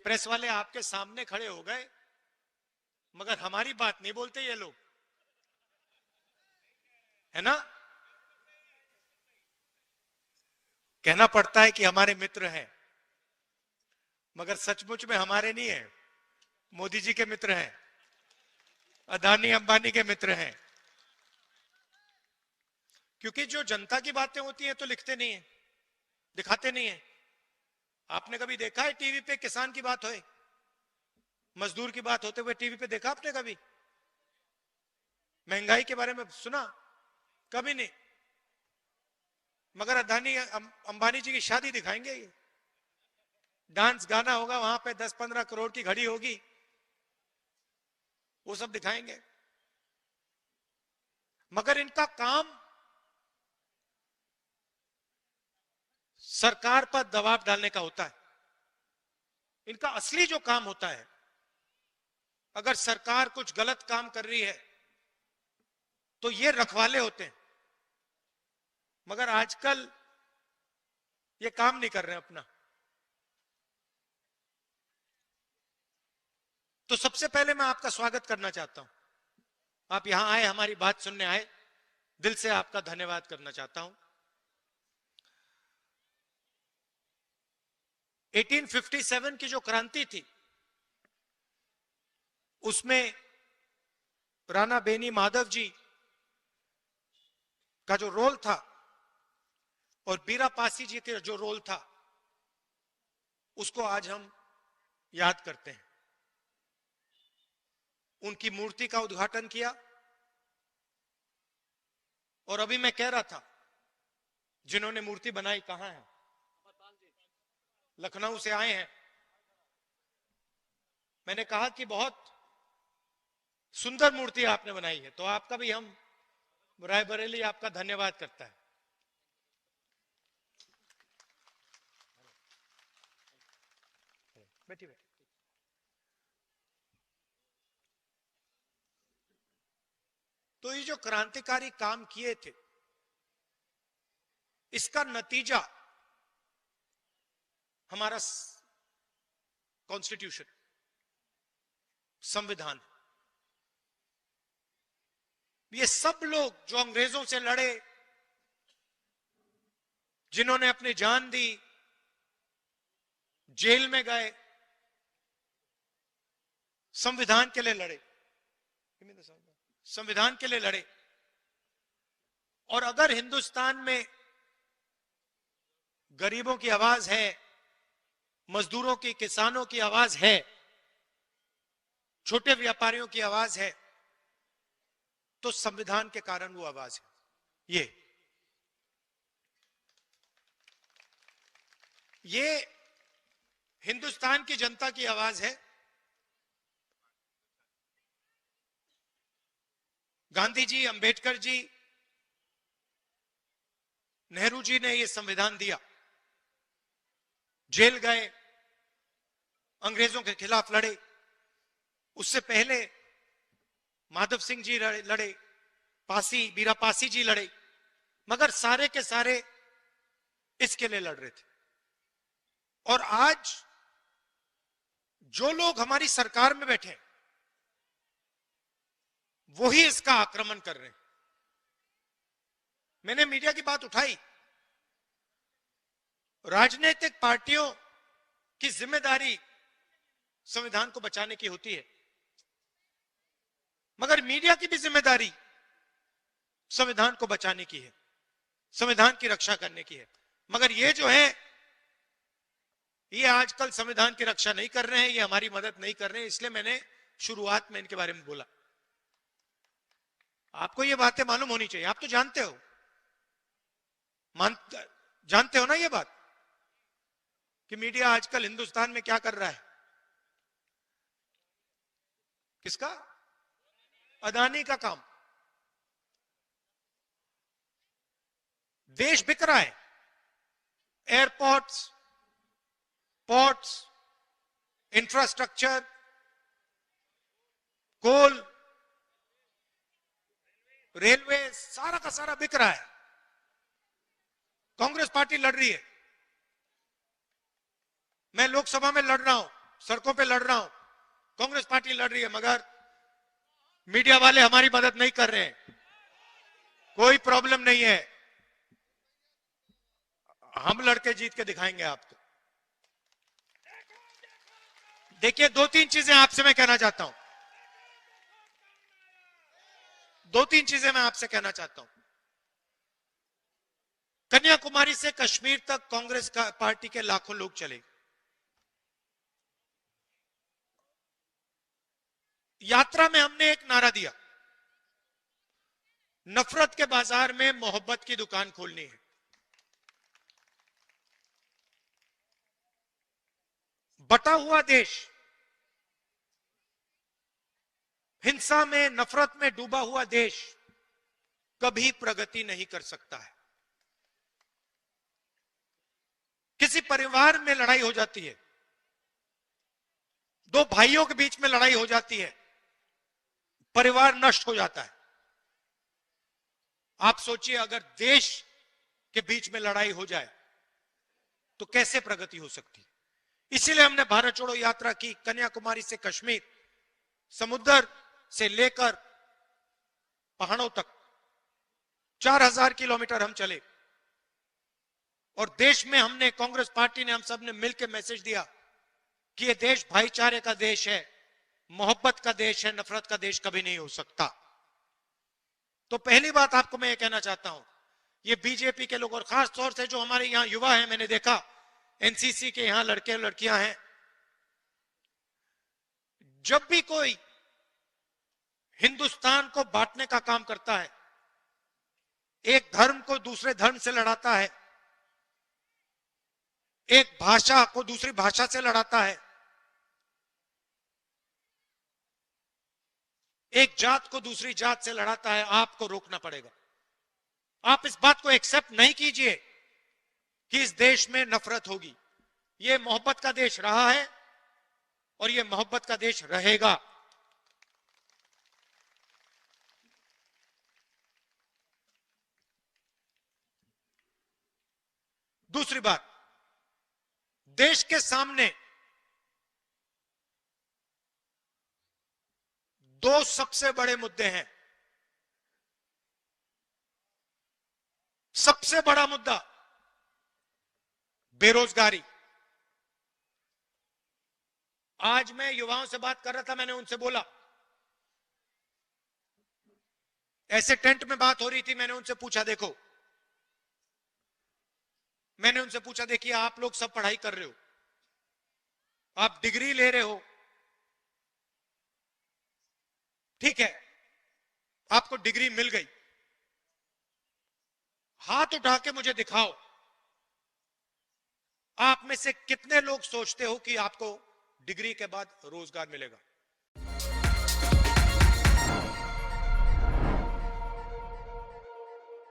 Press वाले आपके सामने खड़े हो गए, मगर हमारी बात नहीं बोलते ये लोग, है ना। कहना पड़ता है कि हमारे मित्र हैं, मगर सचमुच में हमारे नहीं है, मोदी जी के मित्र हैं, अदानी अंबानी के मित्र हैं। क्योंकि जो जनता की बातें होती हैं तो लिखते नहीं है, दिखाते नहीं है। आपने कभी देखा है टीवी पे किसान की बात होए, मजदूर की बात होते हुए टीवी पे देखा आपने कभी? महंगाई के बारे में सुना? कभी नहीं। मगर अदानी अंबानी जी की शादी दिखाएंगे, ये डांस गाना होगा वहां पे, 10-15 करोड़ की घड़ी होगी, वो सब दिखाएंगे। मगर इनका काम सरकार पर दबाव डालने का होता है। इनका असली जो काम होता है, अगर सरकार कुछ गलत काम कर रही है तो ये रखवाले होते हैं। मगर आजकल ये काम नहीं कर रहे हैं अपना। तो सबसे पहले मैं आपका स्वागत करना चाहता हूं। आप यहां आए, हमारी बात सुनने आए, दिल से आपका धन्यवाद करना चाहता हूं। 1857 की जो क्रांति थी, उसमें राणा बेनी माधव जी का जो रोल था और बीरा पासी जी का जो रोल था, उसको आज हम याद करते हैं। उनकी मूर्ति का उद्घाटन किया। और अभी मैं कह रहा था, जिन्होंने मूर्ति बनाई कहां है? लखनऊ से आए हैं। मैंने कहा कि बहुत सुंदर मूर्ति आपने बनाई है, तो आपका भी हम रायबरेली आपका धन्यवाद करता है। बैठिए बैठिए। तो ये जो क्रांतिकारी काम किए थे, इसका नतीजा हमारा कॉन्स्टिट्यूशन, संविधान। ये सब लोग जो अंग्रेजों से लड़े, जिन्होंने अपनी जान दी, जेल में गए, संविधान के लिए लड़े, संविधान के लिए लड़े। और अगर हिंदुस्तान में गरीबों की आवाज है, मजदूरों की, किसानों की आवाज है, छोटे व्यापारियों की आवाज है, तो संविधान के कारण वो आवाज है। ये हिंदुस्तान की जनता की आवाज है। गांधी जी, अंबेडकर जी, नेहरू जी ने ये संविधान दिया, जेल गए, अंग्रेजों के खिलाफ लड़े। उससे पहले माधव सिंह जी लड़े, बीरा पासी जी लड़े, मगर सारे के सारे इसके लिए लड़ रहे थे। और आज जो लोग हमारी सरकार में बैठे, वो ही इसका आक्रमण कर रहे हैं। मैंने मीडिया की बात उठाई। राजनीतिक पार्टियों की जिम्मेदारी संविधान को बचाने की होती है, मगर मीडिया की भी जिम्मेदारी संविधान को बचाने की है, संविधान की रक्षा करने की है। मगर ये जो है, ये आजकल संविधान की रक्षा नहीं कर रहे हैं, ये हमारी मदद नहीं कर रहे हैं। इसलिए मैंने शुरुआत में इनके बारे में बोला। आपको ये बातें मालूम होनी चाहिए। आप तो जानते हो, जानते हो ना ये बात, कि मीडिया आजकल हिंदुस्तान में क्या कर रहा है। किसका? अदानी का काम। देश बिक रहा है। एयरपोर्ट्स, पोर्ट्स, इंफ्रास्ट्रक्चर, कोल, रेलवे, सारा का सारा बिक रहा है। कांग्रेस पार्टी लड़ रही है, मैं लोकसभा में लड़ रहा हूं, सड़कों पे लड़ रहा हूं, कांग्रेस पार्टी लड़ रही है, मगर मीडिया वाले हमारी मदद नहीं कर रहे हैं। कोई प्रॉब्लम नहीं है, हम लड़के जीत के दिखाएंगे आपको। देखिए, दो तीन चीजें आपसे मैं कहना चाहता हूं, दो तीन चीजें मैं आपसे कहना चाहता हूं। कन्याकुमारी से कश्मीर तक कांग्रेस पार्टी के लाखों लोग चले। यात्रा में हमने एक नारा दिया, नफरत के बाजार में मोहब्बत की दुकान खोलनी है। बटा हुआ देश, हिंसा में, नफरत में डूबा हुआ देश कभी प्रगति नहीं कर सकता है। किसी परिवार में लड़ाई हो जाती है, दो भाइयों के बीच में लड़ाई हो जाती है, परिवार नष्ट हो जाता है। आप सोचिए, अगर देश के बीच में लड़ाई हो जाए तो कैसे प्रगति हो सकती है। इसीलिए हमने भारत छोड़ो यात्रा की, कन्याकुमारी से कश्मीर, समुद्र से लेकर पहाड़ों तक 4000 किलोमीटर हम चले। और देश में हमने, कांग्रेस पार्टी ने, हम सब ने मिलकर मैसेज दिया कि यह देश भाईचारे का देश है, मोहब्बत का देश है, नफरत का देश कभी नहीं हो सकता। तो पहली बात आपको मैं ये कहना चाहता हूं, ये बीजेपी के लोग और खास तौर से जो हमारे यहां युवा हैं, मैंने देखा एनसीसी के यहां लड़के लड़कियां हैं, जब भी कोई हिंदुस्तान को बांटने का काम करता है, एक धर्म को दूसरे धर्म से लड़ाता है, एक भाषा को दूसरी भाषा से लड़ाता है, एक जात को दूसरी जात से लड़ाता है, आपको रोकना पड़ेगा। आप इस बात को एक्सेप्ट नहीं कीजिए कि इस देश में नफरत होगी। यह मोहब्बत का देश रहा है और यह मोहब्बत का देश रहेगा। दूसरी बात, देश के सामने दो सबसे बड़े मुद्दे हैं। सबसे बड़ा मुद्दा बेरोजगारी। आज मैं युवाओं से बात कर रहा था, मैंने उनसे बोला, ऐसे टेंट में बात हो रही थी, मैंने उनसे पूछा, देखो, मैंने उनसे पूछा, देखिए आप लोग सब पढ़ाई कर रहे हो, आप डिग्री ले रहे हो, ठीक है, आपको डिग्री मिल गई, हाथ उठा के मुझे दिखाओ, आप में से कितने लोग सोचते हो कि आपको डिग्री के बाद रोजगार मिलेगा?